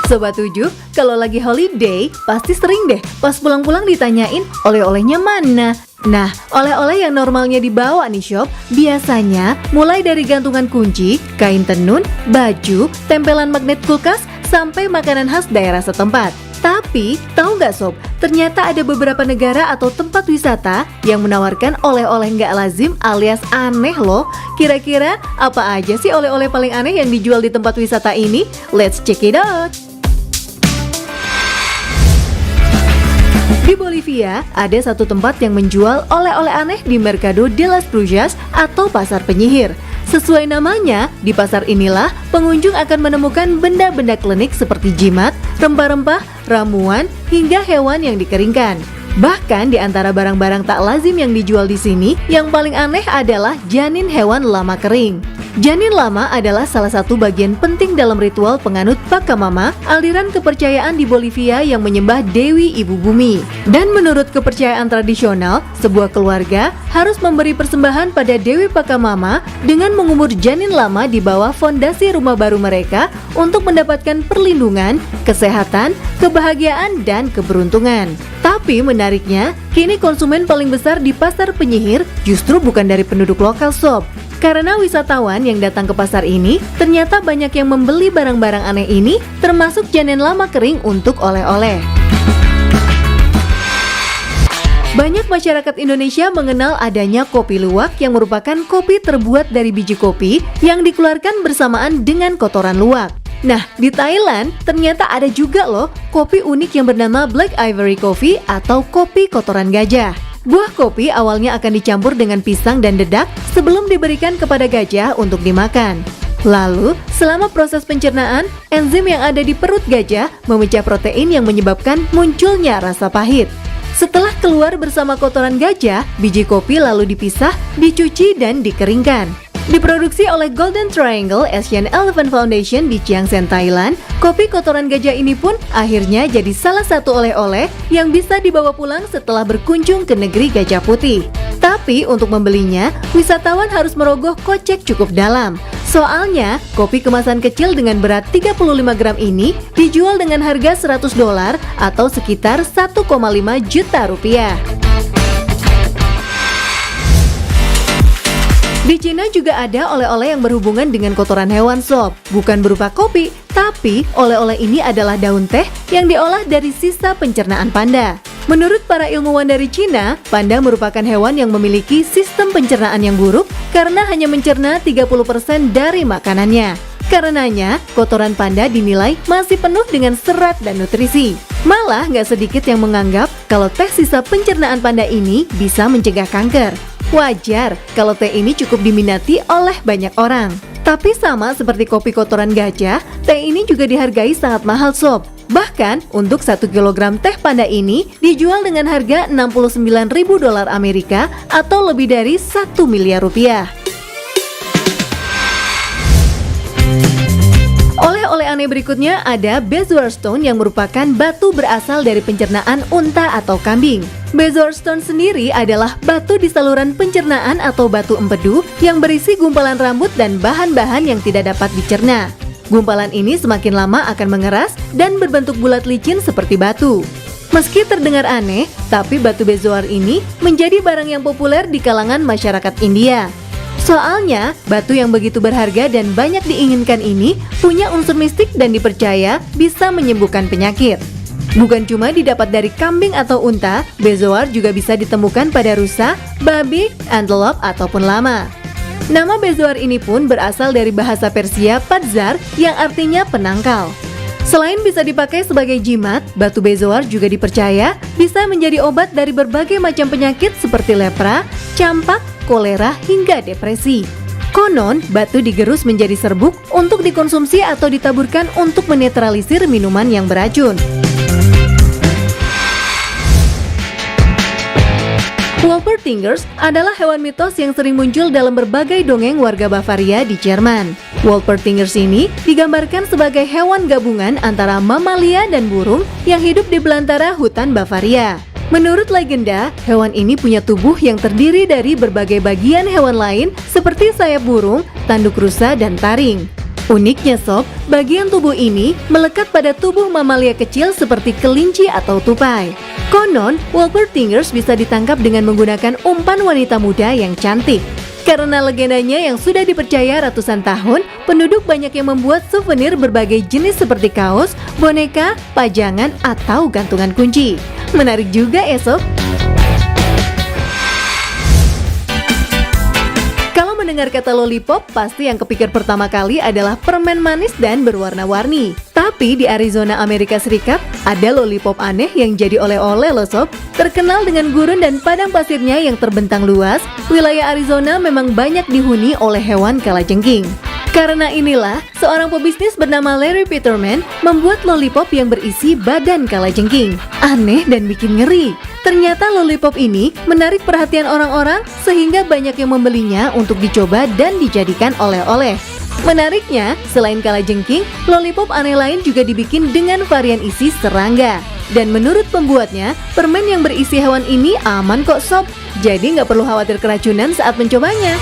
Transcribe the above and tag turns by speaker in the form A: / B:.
A: Sobat 7, kalau lagi holiday, pasti sering deh pas pulang-pulang ditanyain oleh-olehnya mana. Nah, oleh-oleh yang normalnya dibawa nih Sob, biasanya mulai dari gantungan kunci, kain tenun, baju, tempelan magnet kulkas, sampai makanan khas daerah setempat. Tapi, tahu nggak Sob, ternyata ada beberapa negara atau tempat wisata yang menawarkan oleh-oleh nggak lazim alias aneh loh. Kira-kira apa aja sih oleh-oleh paling aneh yang dijual di tempat wisata ini? Let's check it out! Di Bolivia, ada satu tempat yang menjual oleh-oleh aneh di Mercado de las Brujas atau Pasar Penyihir. Sesuai namanya, di pasar inilah pengunjung akan menemukan benda-benda klinik seperti jimat, rempah-rempah, ramuan, hingga hewan yang dikeringkan. Bahkan di antara barang-barang tak lazim yang dijual di sini, yang paling aneh adalah janin hewan lama kering. Janin lama adalah salah satu bagian penting dalam ritual penganut Pachamama, aliran kepercayaan di Bolivia yang menyembah Dewi Ibu Bumi. Dan menurut kepercayaan tradisional, sebuah keluarga harus memberi persembahan pada Dewi Pachamama dengan mengumur janin lama di bawah fondasi rumah baru mereka untuk mendapatkan perlindungan, kesehatan, kebahagiaan, dan keberuntungan. Tapi menariknya, kini konsumen paling besar di Pasar Penyihir justru bukan dari penduduk lokal Sob. Karena wisatawan yang datang ke pasar ini ternyata banyak yang membeli barang-barang aneh ini, termasuk janin lama kering untuk oleh-oleh. Banyak masyarakat Indonesia mengenal adanya kopi luwak yang merupakan kopi terbuat dari biji kopi yang dikeluarkan bersamaan dengan kotoran luwak. Nah, di Thailand ternyata ada juga loh kopi unik yang bernama Black Ivory Coffee atau kopi kotoran gajah. Buah kopi awalnya akan dicampur dengan pisang dan dedak sebelum diberikan kepada gajah untuk dimakan. Lalu, selama proses pencernaan, enzim yang ada di perut gajah memecah protein yang menyebabkan munculnya rasa pahit. Setelah keluar bersama kotoran gajah, biji kopi lalu dipisah, dicuci, dan dikeringkan. Diproduksi oleh Golden Triangle Asian Elephant Foundation di Chiang Saen, Thailand, kopi kotoran gajah ini pun akhirnya jadi salah satu oleh-oleh yang bisa dibawa pulang setelah berkunjung ke negeri Gajah Putih. Tapi untuk membelinya, wisatawan harus merogoh kocek cukup dalam. Soalnya, kopi kemasan kecil dengan berat 35 gram ini dijual dengan harga $100 atau sekitar 1,5 juta rupiah. Di Cina juga ada oleh-oleh yang berhubungan dengan kotoran hewan Sob. Bukan berupa kopi, tapi oleh-oleh ini adalah daun teh yang diolah dari sisa pencernaan panda. Menurut para ilmuwan dari Cina, panda merupakan hewan yang memiliki sistem pencernaan yang buruk karena hanya mencerna 30% dari makanannya. Karenanya, kotoran panda dinilai masih penuh dengan serat dan nutrisi. Malah nggak sedikit yang menganggap kalau teh sisa pencernaan panda ini bisa mencegah kanker. Wajar kalau teh ini cukup diminati oleh banyak orang. Tapi sama seperti kopi kotoran gajah, teh ini juga dihargai sangat mahal Sob. Bahkan untuk 1 kg teh panda ini dijual dengan harga $69.000 Amerika atau lebih dari 1 miliar rupiah. Oleh-oleh aneh berikutnya ada Bezoar Stone yang merupakan batu berasal dari pencernaan unta atau kambing. Bezoar Stone sendiri adalah batu di saluran pencernaan atau batu empedu yang berisi gumpalan rambut dan bahan-bahan yang tidak dapat dicerna. Gumpalan ini semakin lama akan mengeras dan berbentuk bulat licin seperti batu. Meski terdengar aneh, tapi batu bezoar ini menjadi barang yang populer di kalangan masyarakat India. Soalnya, batu yang begitu berharga dan banyak diinginkan ini punya unsur mistik dan dipercaya bisa menyembuhkan penyakit. Bukan cuma didapat dari kambing atau unta, bezoar juga bisa ditemukan pada rusa, babi, antelope, ataupun lama. Nama bezoar ini pun berasal dari bahasa Persia padzar yang artinya penangkal. Selain bisa dipakai sebagai jimat, batu bezoar juga dipercaya bisa menjadi obat dari berbagai macam penyakit seperti lepra, campak, kolera, hingga depresi. Konon, batu digerus menjadi serbuk untuk dikonsumsi atau ditaburkan untuk menetralisir minuman yang beracun. Wolpertingers adalah hewan mitos yang sering muncul dalam berbagai dongeng warga Bavaria di Jerman. Wolpertingers ini digambarkan sebagai hewan gabungan antara mamalia dan burung yang hidup di belantara hutan Bavaria. Menurut legenda, hewan ini punya tubuh yang terdiri dari berbagai bagian hewan lain seperti sayap burung, tanduk rusa, dan taring. Uniknya sob, bagian tubuh ini melekat pada tubuh mamalia kecil seperti kelinci atau tupai. Konon, Wolpertingers bisa ditangkap dengan menggunakan umpan wanita muda yang cantik. Karena legendanya yang sudah dipercaya ratusan tahun, penduduk banyak yang membuat souvenir berbagai jenis seperti kaos, boneka, pajangan, atau gantungan kunci. Menarik juga ya sob? Kalau mendengar kata lollipop, pasti yang kepikir pertama kali adalah permen manis dan berwarna-warni. Tapi di Arizona, Amerika Serikat, ada lollipop aneh yang jadi oleh-oleh loh sob. Terkenal dengan gurun dan padang pasirnya yang terbentang luas, wilayah Arizona memang banyak dihuni oleh hewan kalajengking. Karena inilah, seorang pebisnis bernama Larry Peterman membuat lollipop yang berisi badan kalajengking. Aneh dan bikin ngeri. Ternyata lollipop ini menarik perhatian orang-orang sehingga banyak yang membelinya untuk dicoba dan dijadikan oleh-oleh. Menariknya, selain kalajengking, lollipop aneh lain juga dibikin dengan varian isi serangga. Dan menurut pembuatnya, permen yang berisi hewan ini aman kok sob. Jadi nggak perlu khawatir keracunan saat mencobanya.